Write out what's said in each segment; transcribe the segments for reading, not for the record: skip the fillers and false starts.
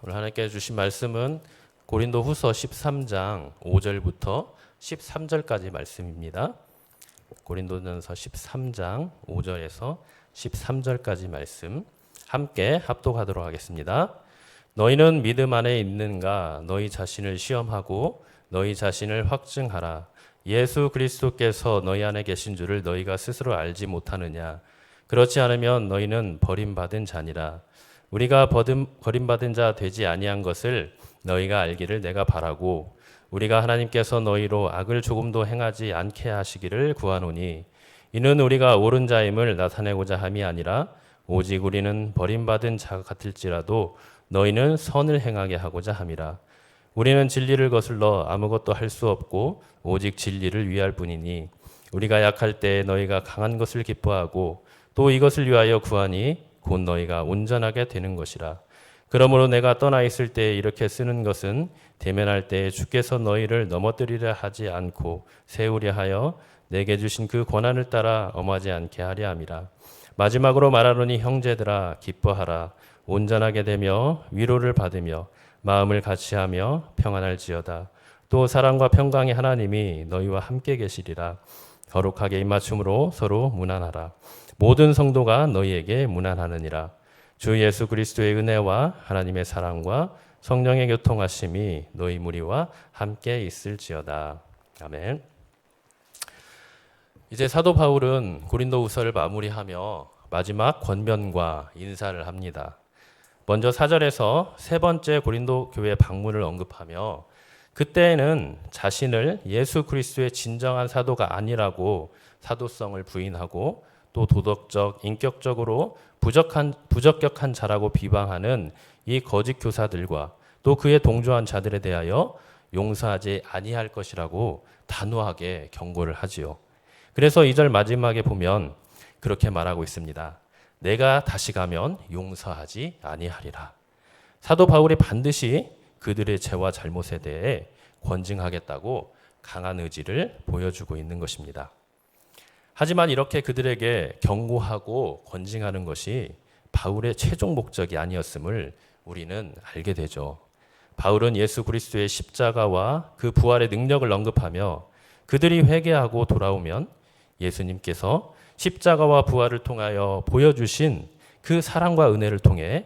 오늘 하나님께 주신 말씀은 고린도 후서 13장 5절부터 13절까지 말씀입니다. 고린도전서 13장 5절에서 13절까지 말씀 함께 합독하도록 하겠습니다. 너희는 믿음 안에 있는가? 너희 자신을 시험하고 너희 자신을 확증하라. 예수 그리스도께서 너희 안에 계신 줄을 너희가 스스로 알지 못하느냐? 그렇지 않으면 너희는 버림받은 자니라. 우리가 버림받은 자 되지 아니한 것을 너희가 알기를 내가 바라고 우리가 하나님께서 너희로 악을 조금도 행하지 않게 하시기를 구하노니 이는 우리가 옳은 자임을 나타내고자 함이 아니라 오직 우리는 버림받은 자 같을지라도 너희는 선을 행하게 하고자 함이라. 우리는 진리를 거슬러 아무것도 할 수 없고 오직 진리를 위할 뿐이니 우리가 약할 때 너희가 강한 것을 기뻐하고 또 이것을 위하여 구하니 곧 너희가 온전하게 되는 것이라. 그러므로 내가 떠나 있을 때 이렇게 쓰는 것은 대면할 때 주께서 너희를 넘어뜨리려 하지 않고 세우려 하여 내게 주신 그 권한을 따라 엄하지 않게 하려 함이라. 마지막으로 말하노니 형제들아 기뻐하라. 온전하게 되며 위로를 받으며 마음을 같이하며 평안할지어다. 또 사랑과 평강의 하나님이 너희와 함께 계시리라. 거룩하게 입맞춤으로 서로 문안하라. 모든 성도가 너희에게 문안하느니라. 주 예수 그리스도의 은혜와 하나님의 사랑과 성령의 교통하심이 너희 무리와 함께 있을지어다. 아멘. 이제 사도 바울은 고린도후서를 마무리하며 마지막 권면과 인사를 합니다. 먼저 4절에서 세 번째 고린도 교회 방문을 언급하며 그때에는 자신을 예수 그리스도의 진정한 사도가 아니라고 사도성을 부인하고 또 도덕적, 인격적으로 부적격한 자라고 비방하는 이 거짓 교사들과 또 그에 동조한 자들에 대하여 용서하지 아니할 것이라고 단호하게 경고를 하지요. 그래서 2절 마지막에 보면 그렇게 말하고 있습니다. 내가 다시 가면 용서하지 아니하리라. 사도 바울이 반드시 그들의 죄와 잘못에 대해 권징하겠다고 강한 의지를 보여주고 있는 것입니다. 하지만 이렇게 그들에게 경고하고 권징하는 것이 바울의 최종 목적이 아니었음을 우리는 알게 되죠. 바울은 예수 그리스도의 십자가와 그 부활의 능력을 언급하며 그들이 회개하고 돌아오면 예수님께서 십자가와 부활을 통하여 보여주신 그 사랑과 은혜를 통해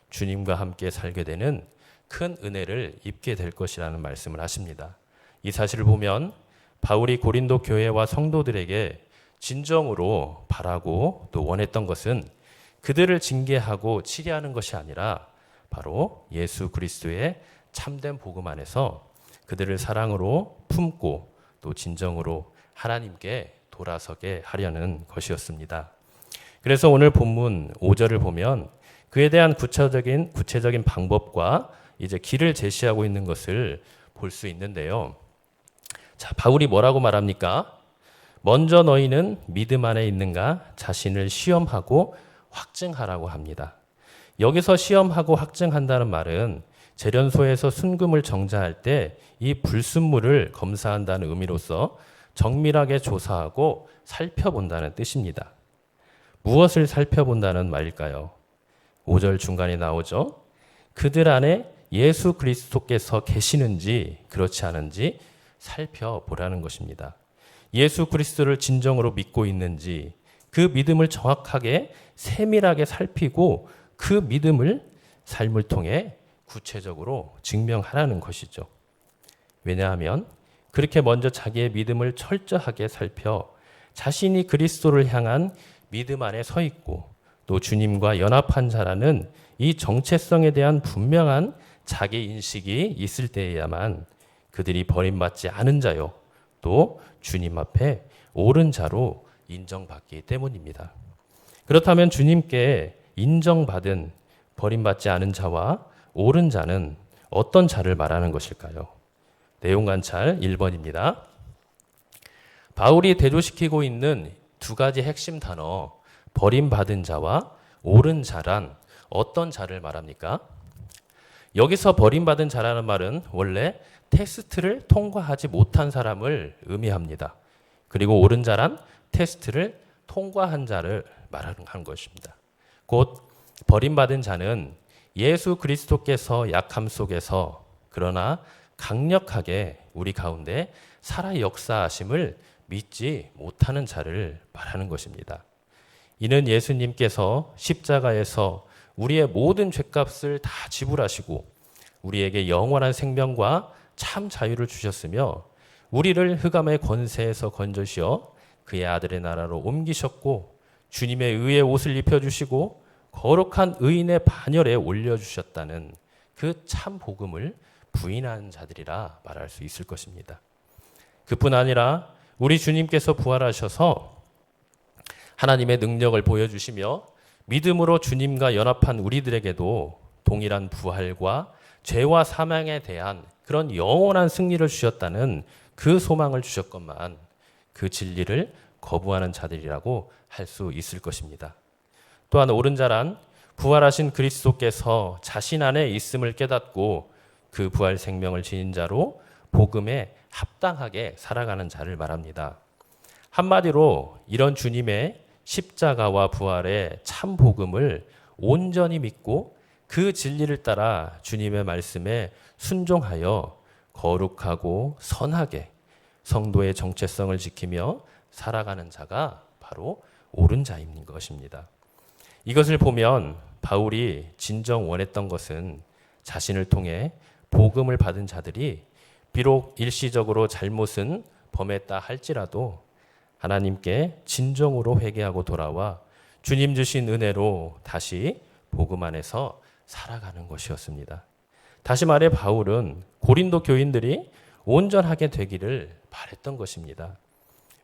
주님과 함께 살게 되는 큰 은혜를 입게 될 것이라는 말씀을 하십니다. 이 사실을 보면 바울이 고린도 교회와 성도들에게 진정으로 바라고 또 원했던 것은 그들을 징계하고 치리하는 것이 아니라 바로 예수 그리스도의 참된 복음 안에서 그들을 사랑으로 품고 또 진정으로 하나님께 돌아서게 하려는 것이었습니다. 그래서 오늘 본문 5절을 보면 그에 대한 구체적인 방법과 이제 길을 제시하고 있는 것을 볼 수 있는데요. 자, 바울이 뭐라고 말합니까? 먼저 너희는 믿음 안에 있는가 자신을 시험하고 확증하라고 합니다. 여기서 시험하고 확증한다는 말은 재련소에서 순금을 정자할 때 이 불순물을 검사한다는 의미로서 정밀하게 조사하고 살펴본다는 뜻입니다. 무엇을 살펴본다는 말일까요? 5절 중간에 나오죠. 그들 안에 예수 그리스도께서 계시는지 그렇지 않은지 살펴보라는 것입니다. 예수 그리스도를 진정으로 믿고 있는지 그 믿음을 정확하게 세밀하게 살피고 그 믿음을 삶을 통해 구체적으로 증명하라는 것이죠. 왜냐하면 그렇게 먼저 자기의 믿음을 철저하게 살펴 자신이 그리스도를 향한 믿음 안에 서 있고 또 주님과 연합한 자라는 이 정체성에 대한 분명한 자기 인식이 있을 때에야만 그들이 버림받지 않은 자요 또 주님 앞에 옳은 자로 인정받기 때문입니다. 그렇다면 주님께 인정받은 버림받지 않은 자와 옳은 자는 어떤 자를 말하는 것일까요? 내용 관찰 1번입니다. 바울이 대조시키고 있는 두 가지 핵심 단어 버림받은 자와 옳은 자란 어떤 자를 말합니까? 여기서 버림받은 자라는 말은 원래 테스트를 통과하지 못한 사람을 의미합니다. 그리고 옳은 자란 테스트를 통과한 자를 말하는 것입니다. 곧 버림받은 자는 예수 그리스도께서 약함 속에서 그러나 강력하게 우리 가운데 살아 역사하심을 믿지 못하는 자를 말하는 것입니다. 이는 예수님께서 십자가에서 우리의 모든 죄값을 다 지불하시고 우리에게 영원한 생명과 참 자유를 주셨으며 우리를 흑암의 권세에서 건져시어 그의 아들의 나라로 옮기셨고 주님의 의의 옷을 입혀주시고 거룩한 의인의 반열에 올려주셨다는 그 참 복음을 부인한 자들이라 말할 수 있을 것입니다. 그뿐 아니라 우리 주님께서 부활하셔서 하나님의 능력을 보여주시며 믿음으로 주님과 연합한 우리들에게도 동일한 부활과 죄와 사망에 대한 그런 영원한 승리를 주셨다는 그 소망을 주셨건만 그 진리를 거부하는 자들이라고 할 수 있을 것입니다. 또한 옳은 자란 부활하신 그리스도께서 자신 안에 있음을 깨닫고 그 부활 생명을 지닌 자로 복음에 합당하게 살아가는 자를 말합니다. 한마디로 이런 주님의 십자가와 부활의 참 복음을 온전히 믿고 그 진리를 따라 주님의 말씀에 순종하여 거룩하고 선하게 성도의 정체성을 지키며 살아가는 자가 바로 옳은 자인 것입니다. 이것을 보면 바울이 진정 원했던 것은 자신을 통해 복음을 받은 자들이 비록 일시적으로 잘못은 범했다 할지라도 하나님께 진정으로 회개하고 돌아와 주님 주신 은혜로 다시 복음 안에서 살아가는 것이었습니다. 다시 말해 바울은 고린도 교인들이 온전하게 되기를 바랬던 것입니다.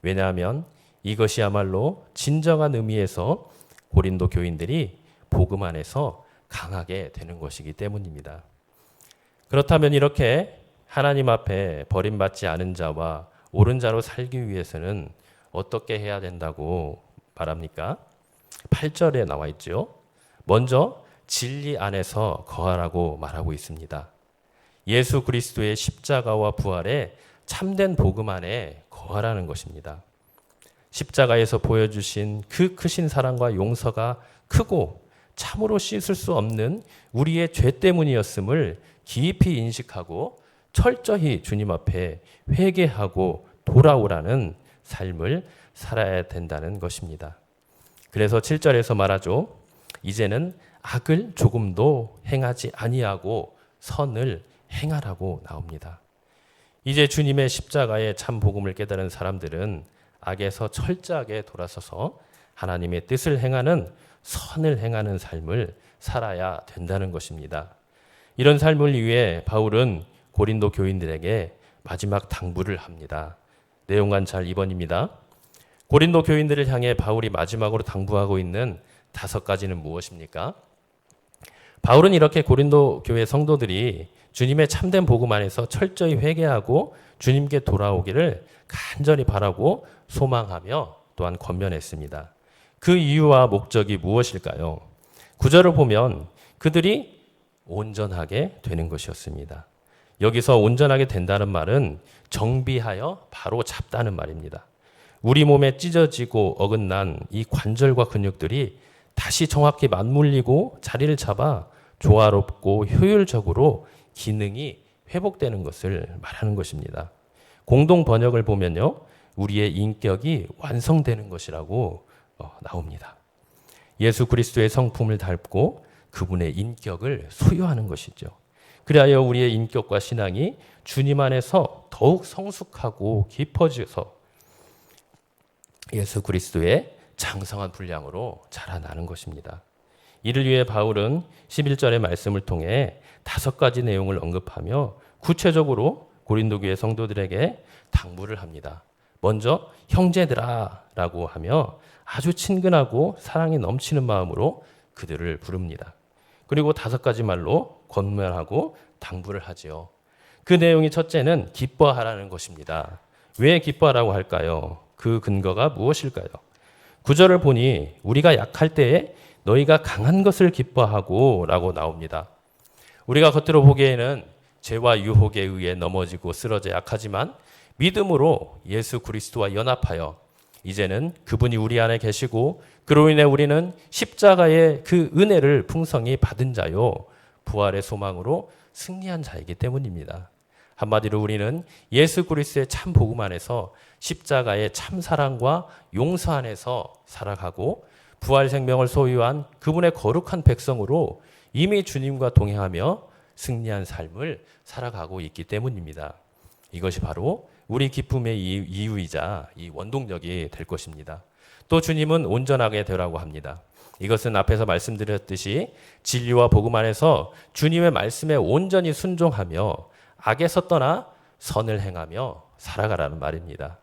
왜냐하면 이것이야말로 진정한 의미에서 고린도 교인들이 복음 안에서 강하게 되는 것이기 때문입니다. 그렇다면 이렇게 하나님 앞에 버림받지 않은 자와 옳은 자로 살기 위해서는 어떻게 해야 된다고 말합니까? 8절에 나와 있죠. 먼저 진리 안에서 거하라고 말하고 있습니다. 예수 그리스도의 십자가와 부활에 참된 복음 안에 거하라는 것입니다. 십자가에서 보여주신 그 크신 사랑과 용서가 크고 참으로 씻을 수 없는 우리의 죄 때문이었음을 깊이 인식하고 철저히 주님 앞에 회개하고 돌아오라는 삶을 살아야 된다는 것입니다. 그래서 7절에서 말하죠. 이제는 악을 조금도 행하지 아니하고 선을 행하라고 나옵니다. 이제 주님의 십자가의 참 복음을 깨달은 사람들은 악에서 철저하게 돌아서서 하나님의 뜻을 행하는 선을 행하는 삶을 살아야 된다는 것입니다. 이런 삶을 위해 바울은 고린도 교인들에게 마지막 당부를 합니다. 내용 관찰 2번입니다. 고린도 교인들을 향해 바울이 마지막으로 당부하고 있는 5가지는 무엇입니까? 바울은 이렇게 고린도 교회 성도들이 주님의 참된 복음 안에서 철저히 회개하고 주님께 돌아오기를 간절히 바라고 소망하며 또한 권면했습니다. 그 이유와 목적이 무엇일까요? 9절을 보면 그들이 온전하게 되는 것이었습니다. 여기서 온전하게 된다는 말은 정비하여 바로 잡다는 말입니다. 우리 몸에 찢어지고 어긋난 이 관절과 근육들이 다시 정확히 맞물리고 자리를 잡아 조화롭고 효율적으로 기능이 회복되는 것을 말하는 것입니다. 공동 번역을 보면요, 우리의 인격이 완성되는 것이라고 나옵니다. 예수 그리스도의 성품을 닮고 그분의 인격을 소유하는 것이죠. 그리하여 우리의 인격과 신앙이 주님 안에서 더욱 성숙하고 깊어져서 예수 그리스도의 장성한 분량으로 자라나는 것입니다. 이를 위해 바울은 11절의 말씀을 통해 5가지 내용을 언급하며 구체적으로 고린도 교회 성도들에게 당부를 합니다. 먼저 형제들아 라고 하며 아주 친근하고 사랑이 넘치는 마음으로 그들을 부릅니다. 그리고 5가지 말로 권면하고 당부를 하지요. 그 내용이 첫째는 기뻐하라는 것입니다. 왜 기뻐하라고 할까요? 그 근거가 무엇일까요? 9절을 보니 우리가 약할 때에 너희가 강한 것을 기뻐하고 라고 나옵니다. 우리가 겉으로 보기에는 죄와 유혹에 의해 넘어지고 쓰러져 약하지만 믿음으로 예수 그리스도와 연합하여 이제는 그분이 우리 안에 계시고 그로 인해 우리는 십자가의 그 은혜를 풍성히 받은 자요 부활의 소망으로 승리한 자이기 때문입니다. 한마디로 우리는 예수 그리스도의 참 복음 안에서 십자가의 참 사랑과 용서 안에서 살아가고 부활 생명을 소유한 그분의 거룩한 백성으로 이미 주님과 동행하며 승리한 삶을 살아가고 있기 때문입니다. 이것이 바로 우리 기쁨의 이유이자 이 원동력이 될 것입니다. 또 주님은 온전하게 되라고 합니다. 이것은 앞에서 말씀드렸듯이 진리와 복음 안에서 주님의 말씀에 온전히 순종하며 악에서 떠나 선을 행하며 살아가라는 말입니다.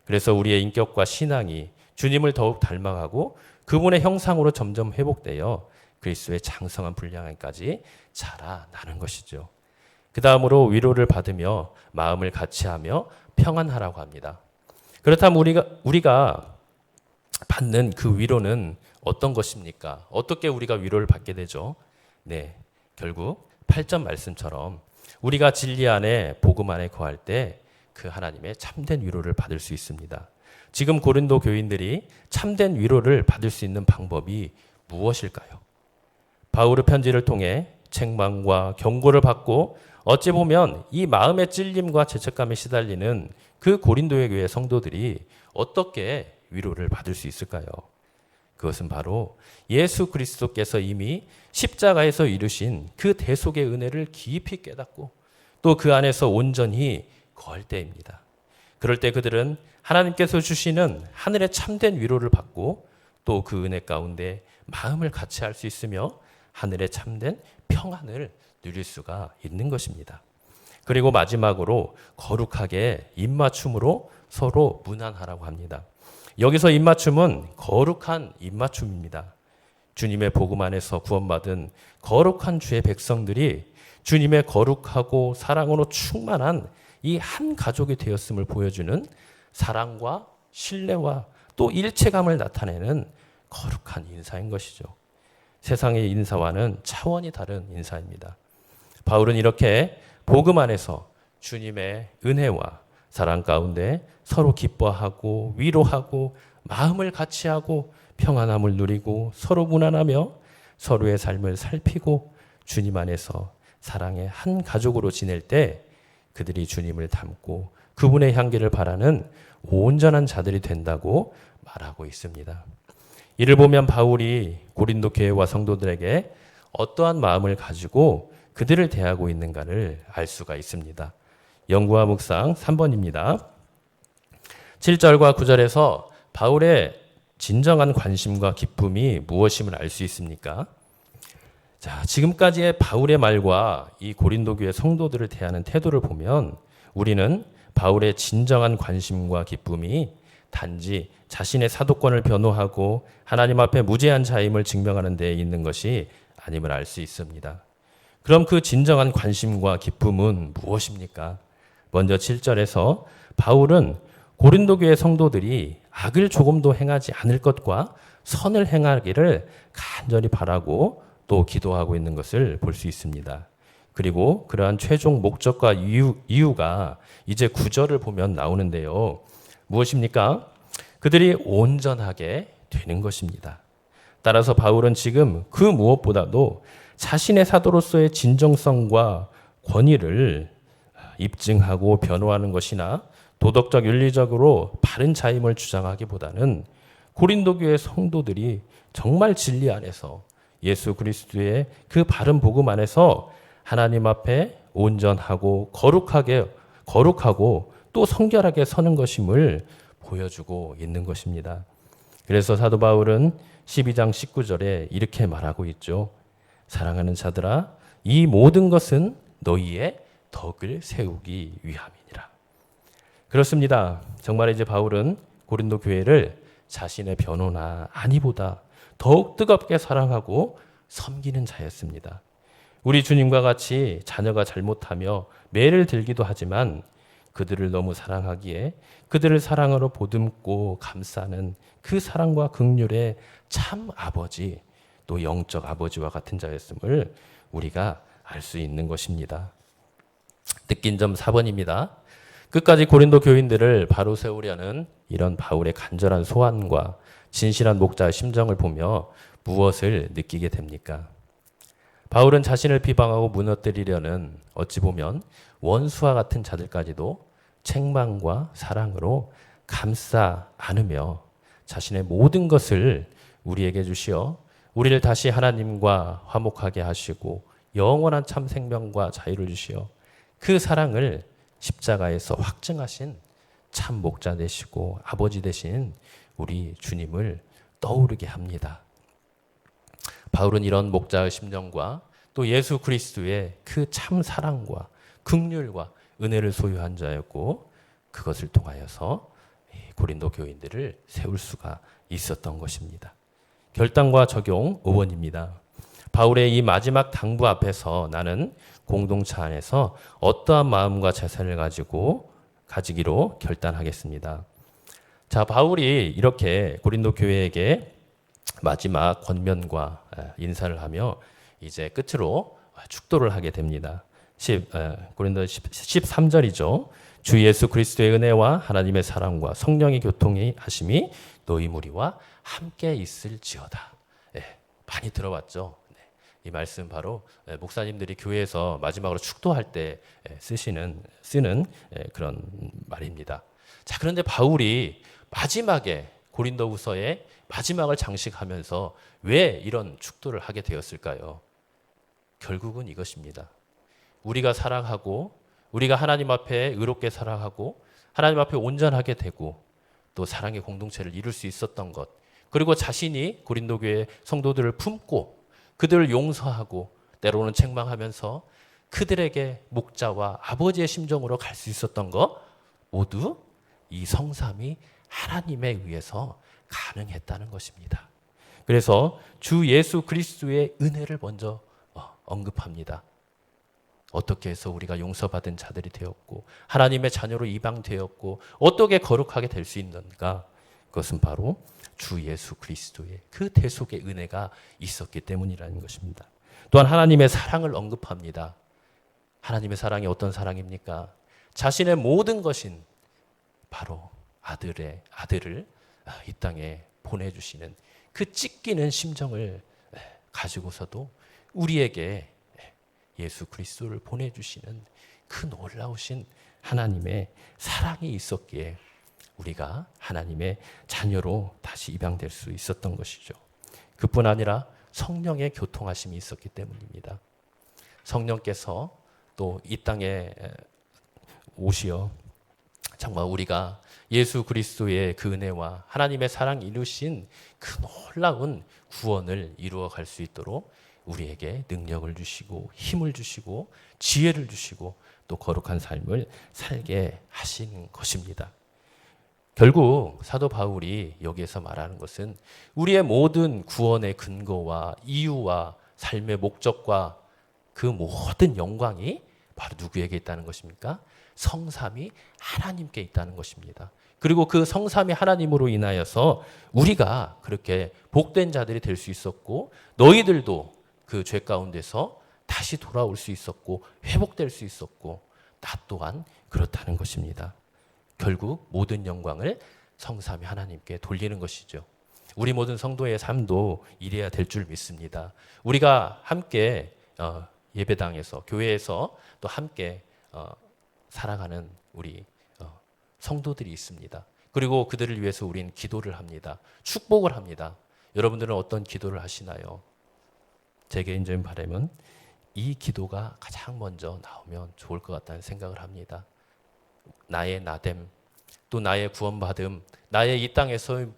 그래서 우리의 인격과 신앙이 주님을 더욱 닮아가고 그분의 형상으로 점점 회복되어 그리스도의 장성한 분량까지 자라나는 것이죠. 그 다음으로 위로를 받으며 마음을 같이하며 평안하라고 합니다. 그렇다면 우리가 받는 그 위로는 어떤 것입니까? 어떻게 우리가 위로를 받게 되죠? 네, 결국 8절 말씀처럼 우리가 진리 안에 복음 안에 거할 때 그 하나님의 참된 위로를 받을 수 있습니다. 지금 고린도 교인들이 참된 위로를 받을 수 있는 방법이 무엇일까요? 바울의 편지를 통해 책망과 경고를 받고 어찌 보면 이 마음의 찔림과 죄책감에 시달리는 그 고린도의 교회 성도들이 어떻게 위로를 받을 수 있을까요? 그것은 바로 예수 그리스도께서 이미 십자가에서 이루신 그 대속의 은혜를 깊이 깨닫고 또 그 안에서 온전히 거할 때입니다. 그럴 때 그들은 하나님께서 주시는 하늘의 참된 위로를 받고 또 그 은혜 가운데 마음을 같이 할 수 있으며 하늘의 참된 평안을 누릴 수가 있는 것입니다. 그리고 마지막으로 거룩하게 입맞춤으로 서로 문안하라고 합니다. 여기서 입맞춤은 거룩한 입맞춤입니다. 주님의 복음 안에서 구원받은 거룩한 주의 백성들이 주님의 거룩하고 사랑으로 충만한 이 한 가족이 되었음을 보여주는 사랑과 신뢰와 또 일체감을 나타내는 거룩한 인사인 것이죠. 세상의 인사와는 차원이 다른 인사입니다. 바울은 이렇게 복음 안에서 주님의 은혜와 사랑 가운데 서로 기뻐하고 위로하고 마음을 같이하고 평안함을 누리고 서로 문안하며 서로의 삶을 살피고 주님 안에서 사랑의 한 가족으로 지낼 때 그들이 주님을 닮고 그분의 향기를 바라는 온전한 자들이 된다고 말하고 있습니다. 이를 보면 바울이 고린도 교회와 성도들에게 어떠한 마음을 가지고 그들을 대하고 있는가를 알 수가 있습니다. 연구와 묵상 3번입니다. 7절과 9절에서 바울의 진정한 관심과 기쁨이 무엇임을 알 수 있습니까? 자, 지금까지의 바울의 말과 이 고린도 교회 성도들을 대하는 태도를 보면 우리는 바울의 진정한 관심과 기쁨이 단지 자신의 사도권을 변호하고 하나님 앞에 무죄한 자임을 증명하는 데 있는 것이 아님을 알 수 있습니다. 그럼 그 진정한 관심과 기쁨은 무엇입니까? 먼저 7절에서 바울은 고린도 교회 성도들이 악을 조금도 행하지 않을 것과 선을 행하기를 간절히 바라고 또 기도하고 있는 것을 볼 수 있습니다. 그리고 그러한 최종 목적과 이유가 이제 9절을 보면 나오는데요. 무엇입니까? 그들이 온전하게 되는 것입니다. 따라서 바울은 지금 그 무엇보다도 자신의 사도로서의 진정성과 권위를 입증하고 변호하는 것이나 도덕적 윤리적으로 바른 자임을 주장하기보다는 고린도 교회 성도들이 정말 진리 안에서 예수 그리스도의 그 바른 복음 안에서 하나님 앞에 온전하고 거룩하고 또 성결하게 서는 것임을 보여주고 있는 것입니다. 그래서 사도 바울은 12장 19절에 이렇게 말하고 있죠. 사랑하는 자들아, 이 모든 것은 너희의 덕을 세우기 위함이니라. 그렇습니다. 정말 이제 바울은 고린도 교회를 자신의 변호나 안위보다 더욱 뜨겁게 사랑하고 섬기는 자였습니다. 우리 주님과 같이 자녀가 잘못하며 매를 들기도 하지만 그들을 너무 사랑하기에 그들을 사랑으로 보듬고 감싸는 그 사랑과 긍휼의 참 아버지, 또 영적 아버지와 같은 자였음을 우리가 알 수 있는 것입니다. 느낀 점 4번입니다. 끝까지 고린도 교인들을 바로 세우려는 이런 바울의 간절한 소원과 진실한 목자의 심정을 보며 무엇을 느끼게 됩니까? 바울은 자신을 비방하고 무너뜨리려는 어찌 보면 원수와 같은 자들까지도 책망과 사랑으로 감싸 안으며 자신의 모든 것을 우리에게 주시어 우리를 다시 하나님과 화목하게 하시고 영원한 참 생명과 자유를 주시어 그 사랑을 십자가에서 확증하신 참 목자 되시고 아버지 되신 우리 주님을 떠오르게 합니다. 바울은 이런 목자의 심정과 또 예수 그리스도의 그 참 사랑과 긍휼과 은혜를 소유한 자였고 그것을 통하여서 고린도 교인들을 세울 수가 있었던 것입니다. 결단과 적용 5번입니다. 바울의 이 마지막 당부 앞에서 나는 공동체 안에서 어떠한 마음과 자세를 가지기로 결단하겠습니다. 자, 바울이 이렇게 고린도 교회에게 마지막 권면과 인사를 하며 이제 끝으로 축도를 하게 됩니다. 고린도 13절이죠. 주 예수 그리스도의 은혜와 하나님의 사랑과 성령의 교통이 하심이 너희 무리와 함께 있을지어다. 많이 들어봤죠. 이 말씀 바로 목사님들이 교회에서 마지막으로 축도할 때 쓰는 그런 말입니다. 자, 그런데 바울이 마지막에 고린도후서의 마지막을 장식하면서 왜 이런 축도를 하게 되었을까요? 결국은 이것입니다. 우리가 사랑하고 우리가 하나님 앞에 의롭게 살아가고 하나님 앞에 온전하게 되고 또 사랑의 공동체를 이룰 수 있었던 것, 그리고 자신이 고린도 교회 성도들을 품고 그들을 용서하고 때로는 책망하면서 그들에게 목자와 아버지의 심정으로 갈 수 있었던 것 모두 이 성삼위 하나님에 의해서 가능했다는 것입니다. 그래서 주 예수 그리스도의 은혜를 먼저 언급합니다. 어떻게 해서 우리가 용서받은 자들이 되었고 하나님의 자녀로 입양되었고 어떻게 거룩하게 될 수 있는가? 그것은 바로 주 예수 그리스도의 그 대속의 은혜가 있었기 때문이라는 것입니다. 또한 하나님의 사랑을 언급합니다. 하나님의 사랑이 어떤 사랑입니까? 자신의 모든 것인 바로 아들을 이 땅에 보내주시는 그 찢기는 심정을 가지고서도 우리에게 예수 그리스도를 보내주시는 그 놀라우신 하나님의 사랑이 있었기에 우리가 하나님의 자녀로 다시 입양될 수 있었던 것이죠. 그뿐 아니라 성령의 교통하심이 있었기 때문입니다. 성령께서 또 이 땅에 오시어 정말 우리가 예수 그리스도의 그 은혜와 하나님의 사랑 이루신 그 놀라운 구원을 이루어 갈 수 있도록 우리에게 능력을 주시고 힘을 주시고 지혜를 주시고 또 거룩한 삶을 살게 하신 것입니다. 결국 사도 바울이 여기에서 말하는 것은 우리의 모든 구원의 근거와 이유와 삶의 목적과 그 모든 영광이 바로 누구에게 있다는 것입니까? 성삼위 하나님께 있다는 것입니다. 그리고 그 성삼위 하나님으로 인하여서 우리가 그렇게 복된 자들이 될 수 있었고 너희들도 그 죄 가운데서 다시 돌아올 수 있었고 회복될 수 있었고 나 또한 그렇다는 것입니다. 결국 모든 영광을 성삼위 하나님께 돌리는 것이죠. 우리 모든 성도의 삶도 이래야 될 줄 믿습니다. 우리가 함께 예배당에서 교회에서 또 함께 살아가는 우리 성도들이 있습니다. 그리고 그들을 위해서 우리는 기도를 합니다. 축복을 합니다. 여러분들은 어떤 기도를 하시나요? 제 개인적인 바람은 이 기도가 가장 먼저 나오면 좋을 것 같다는 생각을 합니다. 나의 나됨, 또 나의 구원받음, 나의 이 땅에서의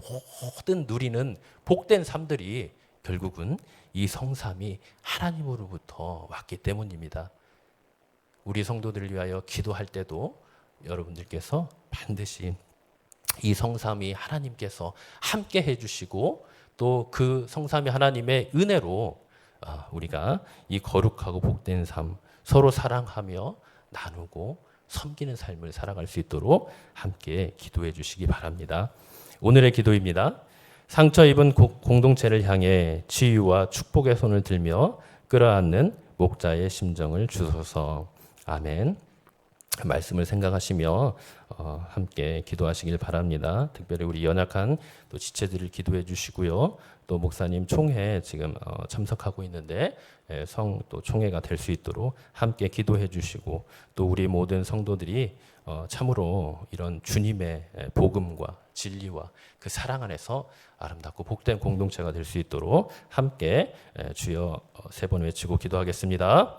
모든 누리는 복된 삶들이 결국은 이 성삼이 하나님으로부터 왔기 때문입니다. 우리 성도들을 위하여 기도할 때도 여러분들께서 반드시 이 성삼위 하나님께서 함께 해주시고 또 그 성삼위 하나님의 은혜로 우리가 이 거룩하고 복된 삶 서로 사랑하며 나누고 섬기는 삶을 살아갈 수 있도록 함께 기도해 주시기 바랍니다. 오늘의 기도입니다. 상처 입은 공동체를 향해 치유와 축복의 손을 들며 끌어안는 목자의 심정을 주소서. 아멘. 말씀을 생각하시며 함께 기도하시길 바랍니다. 특별히 우리 연약한 또 지체들을 기도해 주시고요. 또 목사님 총회 지금 참석하고 있는데 성 또 총회가 될 수 있도록 함께 기도해 주시고 또 우리 모든 성도들이 참으로 이런 주님의 복음과 진리와 그 사랑 안에서 아름답고 복된 공동체가 될 수 있도록 함께 주여 세 번 외치고 기도하겠습니다.